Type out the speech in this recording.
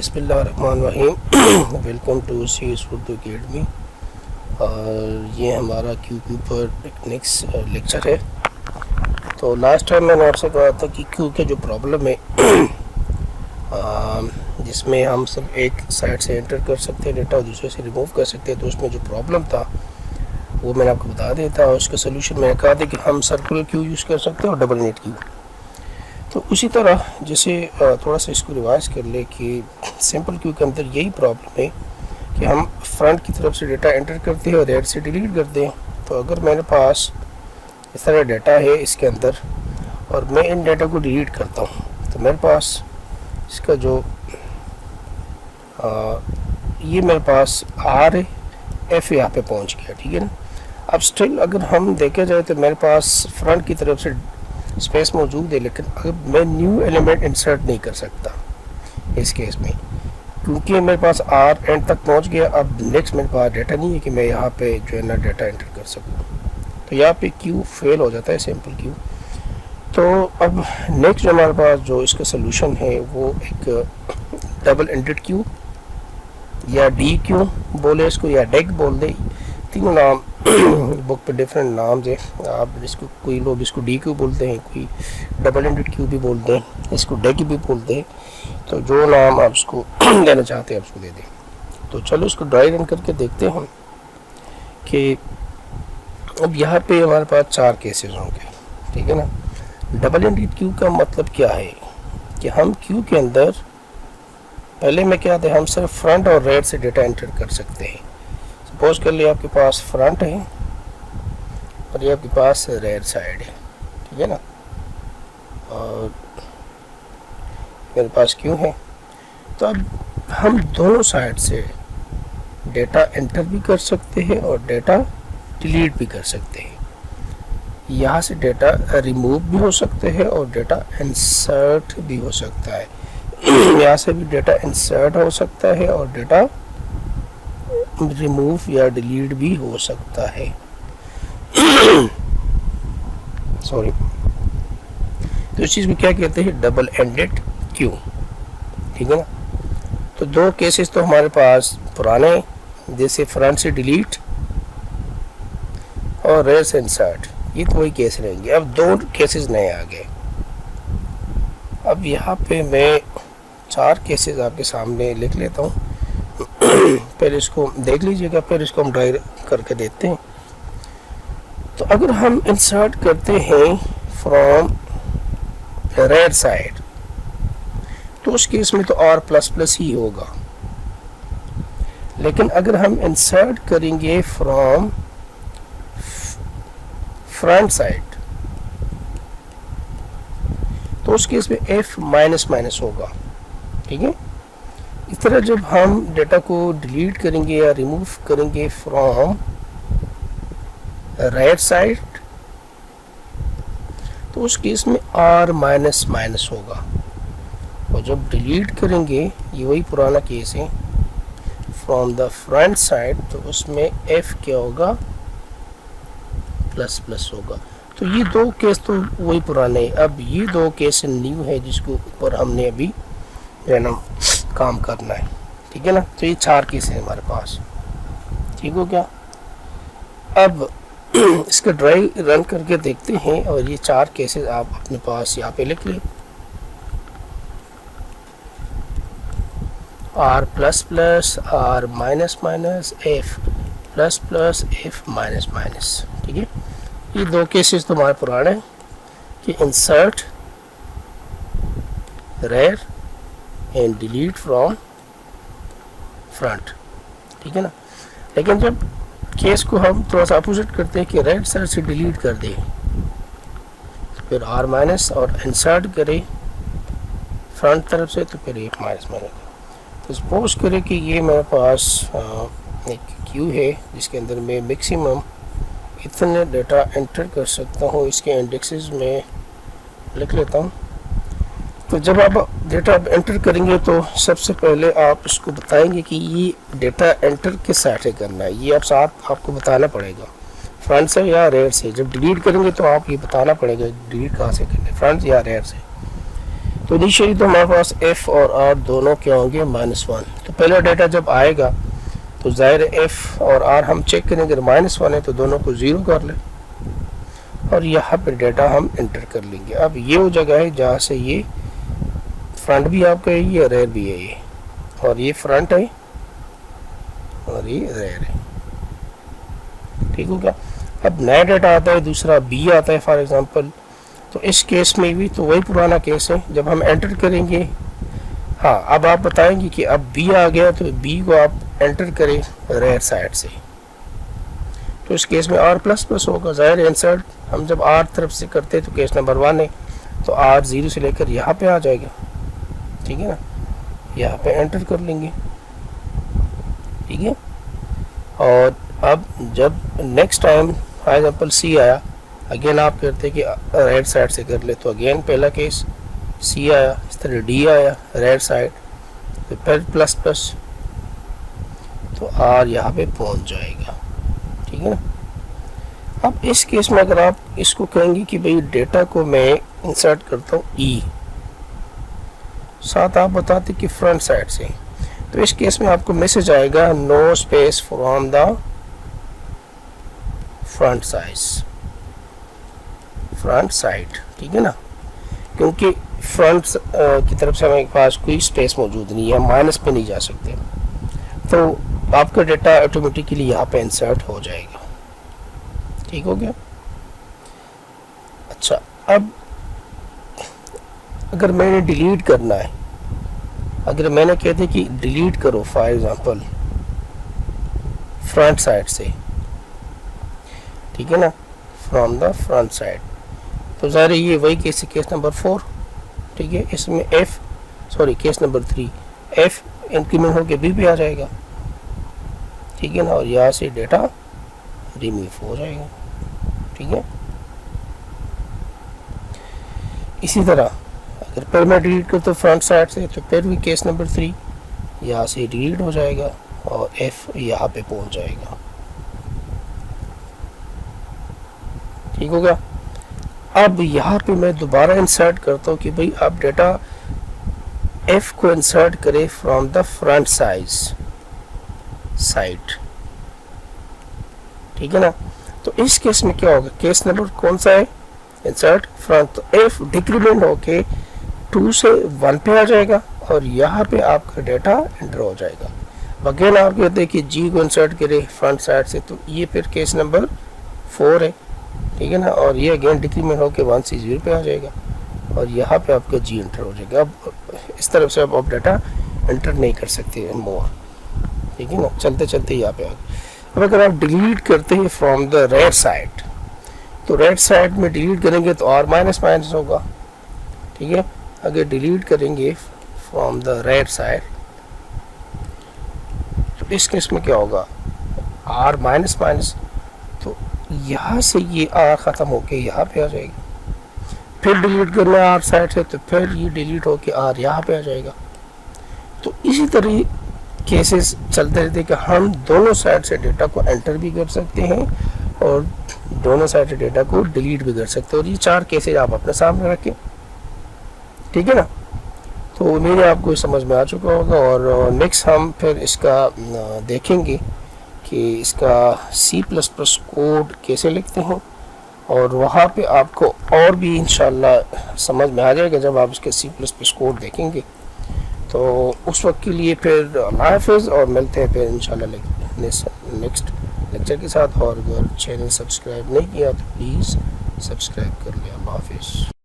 बिस्मिल्लाहिर्रहमानिर्रहीम। Welcome to C Urdu academy. और ये हमारा क्यू पर नेक्स्ट लेक्चर है। तो लास्ट टाइम मैंने आपसे कहा था कि क्यू के जो प्रॉब्लम है जिसमें हम सब एक साइड से एंटर कर सकते हैं डेटा और दूसरे से रिमूव कर सकते हैं, तो उसमें जो प्रॉब्लम था वो मैंने आपको बता दिया था। और उसका सोल्यूशन मैंने कहा था कि हम सर्कुलर क्यू यूज़ कर सकते हैं और डबल नेट क्यू। तो उसी तरह जैसे थोड़ा सा इसको रिवाइज कर ले कि सिंपल क्यू के अंदर यही प्रॉब्लम है कि हम फ्रंट की तरफ से डेटा एंटर करते हैं और रेड से डिलीट करते हैं। तो अगर मेरे पास इस तरह डेटा है इसके अंदर और मैं इन डेटा को डिलीट करता हूँ, तो मेरे पास इसका जो ये मेरे पास आर है, एफ यहाँ पे पहुँच गया, ठीक है ना। अब स्टिल अगर हम देखा जाए तो मेरे पास फ्रंट की तरफ से स्पेस मौजूद है, लेकिन अब मैं न्यू एलिमेंट इंसर्ट नहीं कर सकता इस केस में, क्योंकि मेरे पास आर एंड तक पहुंच गया। अब नेक्स्ट मेरे पास डेटा नहीं है कि मैं यहाँ पे जो है ना डेटा एंटर कर सकूँ, तो यहाँ पे क्यू फेल हो जाता है, सिंपल क्यू। तो अब नेक्स्ट जो हमारे पास जो इसका सोल्यूशन है वो एक डबल एंडेड क्यू या डी क्यू बोले इसको, या डेक बोल दे, तीनों नाम बुक पे डिफरेंट नाम है। आप इसको, कोई लोग इसको डी क्यू बोलते हैं, कोई डबल एंडेड क्यू भी बोलते हैं, इसको डेक भी बोलते हैं। तो जो नाम आप इसको देना चाहते हैं आप उसको दे दें। तो चलो इसको ड्राई रन करके देखते हैं कि अब यहाँ पे हमारे पास 4 केसेस होंगे, ठीक है ना। डबल एंडेड क्यू का मतलब क्या है कि हम क्यू के अंदर पहले में क्या थे, हम सिर्फ फ्रंट और रेड से डेटा एंटर कर सकते हैं। सपोज कर लिया आपके पास फ्रंट है और ये आपके पास रेयर साइड है, ठीक है ना, और मेरे पास क्यू है। तो अब हम दोनों साइड से डेटा एंटर भी कर सकते हैं और डेटा डिलीट भी कर सकते हैं। यहाँ से डेटा रिमूव भी हो सकते हैं और डेटा इंसर्ट भी हो सकता है। यहाँ से भी डेटा इंसर्ट हो सकता है और डेटा रिमूव या डिलीट भी हो सकता है। सॉरी। तो इस चीज़ को क्या कहते हैं, डबल एंडेड क्यू, ठीक है ना। तो 2 केसेस तो हमारे पास पुराने, जैसे फ्रंट से डिलीट और रेयर से इंसर्ट, ये तो वही केस रहेंगे। अब 2 केसेस नए आ गए। अब यहाँ पे मैं 4 केसेस आपके सामने लिख लेता हूँ। पहले इसको देख लीजिएगा, फिर इसको हम ड्राई करके देखते हैं। तो अगर हम इंसर्ट करते हैं फ्रॉम रेयर साइड, तो उस केस में तो आर प्लस प्लस ही होगा। लेकिन अगर हम इंसर्ट करेंगे फ्रॉम फ्रंट साइड, तो उस केस में एफ माइनस माइनस होगा, ठीक है। इस तरह जब हम डेटा को डिलीट करेंगे या रिमूव करेंगे फ्रॉम राइट साइड, तो उस केस में आर माइनस माइनस होगा। और जब डिलीट करेंगे, ये वही पुराना केस है, फ्रॉम द फ्रंट साइड, तो उसमें एफ क्या होगा, प्लस प्लस होगा। तो ये 2 केस तो वही पुराने हैं। अब ये 2 केस न्यू है जिसके ऊपर हमने अभी जो है ना काम करना है, ठीक है ना। तो ये 4 केस है हमारे पास, ठीक हो क्या। अब इसका ड्राई रन करके देखते हैं और ये 4 केसेस आप अपने पास यहाँ पे लिख लें। R plus plus, R minus minus, F plus plus, F minus minus, ठीक है। ये 2 केसेस तो हमारे पुराने हैं कि insert rear and delete from front, ठीक है ना। लेकिन जब केस को हम थोड़ा सा अपोजिट करते हैं कि राइट साइड से डिलीट कर दें, तो फिर आर माइनस और इंसर्ट करें फ्रंट तरफ से, तो फिर एफ माइनस माइनस। तो सपोज करें कि ये मेरे पास एक क्यू है जिसके अंदर मैं मैक्सिमम इतने डेटा एंटर कर सकता हूँ। इसके इंडेक्सेस में लिख लेता हूँ। तो जब आप डेटा एंटर करेंगे तो सबसे पहले आप इसको बताएंगे कि ये डेटा एंटर किस साइड से करना है, ये आपको बताना पड़ेगा, फ्रंट से या रेयर से। जब डिलीट करेंगे तो आप ये बताना पड़ेगा डिलीट कहाँ से करना है, फ्रंट या रेयर से। तो इनिशियली तो हमारे पास एफ और आर दोनों क्या होंगे -1। तो पहला डेटा जब आएगा तो ज़ाहिर एफ और आर हम चेक करेंगे, अगर -1 है तो दोनों को 0 कर लें और यहाँ पे डेटा हम एंटर कर लेंगे। अब ये वो जगह है जहाँ से ये फ्रंट भी आपका है, ये रेयर भी है, ये और ये फ्रंट है और ये रेयर है। ठीक हो गया। अब नया डेटा आता है, दूसरा बी आता है फॉर एग्जांपल। तो इस केस में भी तो वही पुराना केस है, जब हम एंटर करेंगे। हाँ, अब आप बताएंगे कि अब बी आ गया तो बी को आप एंटर करें रेयर साइड से, तो इस केस में आर प्लस प्लस होगा। ज़ाहिर इंसर्ट हम जब आर तरफ से करते हैं तो केस नंबर 1 है, तो आर 0 से लेकर यहाँ पे आ जाएगा। ठीक है ना, यहाँ पे एंटर कर लेंगे। ठीक है, और अब जब नेक्स्ट टाइम फॉर एग्जाम्पल सी आया, अगेन आप कहते हैं कि राइट साइड से कर ले, तो अगेन पहला केस सी आया, इस तरह डी आया राइट साइड, तो फिर प्लस प्लस, तो आर यहाँ पे पहुँच जाएगा। ठीक है ना। अब इस केस में अगर आप इसको कहेंगे कि भाई डेटा को मैं इंसर्ट करता हूँ ई, साथ आप बताते कि फ्रंट साइड से, तो इस केस में आपको मैसेज आएगा no space from the front side. ठीक है ना, क्योंकि फ्रंट की तरफ से हमारे पास कोई स्पेस मौजूद नहीं है, माइनस पे नहीं जा सकते, तो आपका डेटा ऑटोमेटिकली यहाँ पे इंसर्ट हो जाएगा। ठीक हो गया। अच्छा, अब अगर मैंने डिलीट करना है, अगर मैंने कहते कि डिलीट करो फॉर एग्जांपल फ्रंट साइड से, ठीक है ना, फ्रॉम द फ्रंट साइड, तो ज़ाहिर ये वही केस है, केस नंबर 4। ठीक है, इसमें केस नंबर 3 एफ इंक्रीमेंट होकर बी पे आ जाएगा। ठीक है ना, और यहाँ से डेटा रिमूव हो जाएगा। ठीक है, इसी तरह अगर फिर मैं डिलीट करता हूँ फ्रंट साइड से, तो फिर भी केस नंबर 3 यहाँ से डिलीट हो जाएगा और एफ यहाँ पे पहुँच जाएगा। ठीक हो गया। अब यहाँ पे मैं दोबारा इंसर्ट करता हूँ कि भाई आप डेटा एफ को इंसर्ट करें फ्रॉम द फ्रंट साइड। ठीक है ना, तो इस केस में क्या होगा, केस नंबर कौन सा है, इंसर्ट फ्रंट, तो एफ डिक्रीमेंट होके 2 से 1 पे आ जाएगा और यहाँ पे आपका डेटा एंटर हो जाएगा। अगेन आप कहते हैं कि जी को इंसर्ट करें फ्रंट साइड से, तो ये फिर केस नंबर 4 है। ठीक है ना, और ये अगेन डिक्रीमेंट होके 1 से 0 पे आ जाएगा और यहाँ पे आपका जी एंटर हो जाएगा। अब इस तरफ से आप डेटा एंटर नहीं कर सकते मोर। ठीक है ना, चलते चलते यहाँ पे आ गए। अब अगर आप डिलीट करते हैं फ्रॉम द राइट साइड, तो राइट साइड में डिलीट करेंगे तो आर माइनस माइनस होगा। ठीक है, अगर डिलीट करेंगे फ्रॉम द राइट साइड, तो इस केस में क्या होगा, आर माइनस माइनस, तो यहाँ से ये आर ख़त्म होके यहाँ पे आ जाएगी। फिर डिलीट करना है आर साइड से, तो फिर ये डिलीट होके आर यहाँ पे आ जाएगा। तो इसी तरह केसेस चलते रहते कि हम दोनों साइड से डेटा को एंटर भी कर सकते हैं और दोनों साइड से डेटा को डिलीट भी कर सकते हैं, और ये 4 केसेस आप अपने सामने रखें। ठीक है ना, तो उम्मीद है आपको समझ में आ चुका होगा। और नेक्स्ट हम फिर इसका देखेंगे कि इसका C++ कोड कैसे लिखते हैं, और वहाँ पे आपको और भी इंशाल्लाह समझ में आ जाएगा जब आप इसके C++ कोड देखेंगे। तो उस वक्त के लिए फिर अल्लाह हाफ़िज़, और मिलते हैं फिर इंशाल्लाह नेक्स्ट लेक्चर के साथ। और अगर चैनल सब्सक्राइब नहीं किया तो प्लीज़ सब्सक्राइब कर लें। अल्लाह हाफ़िज़।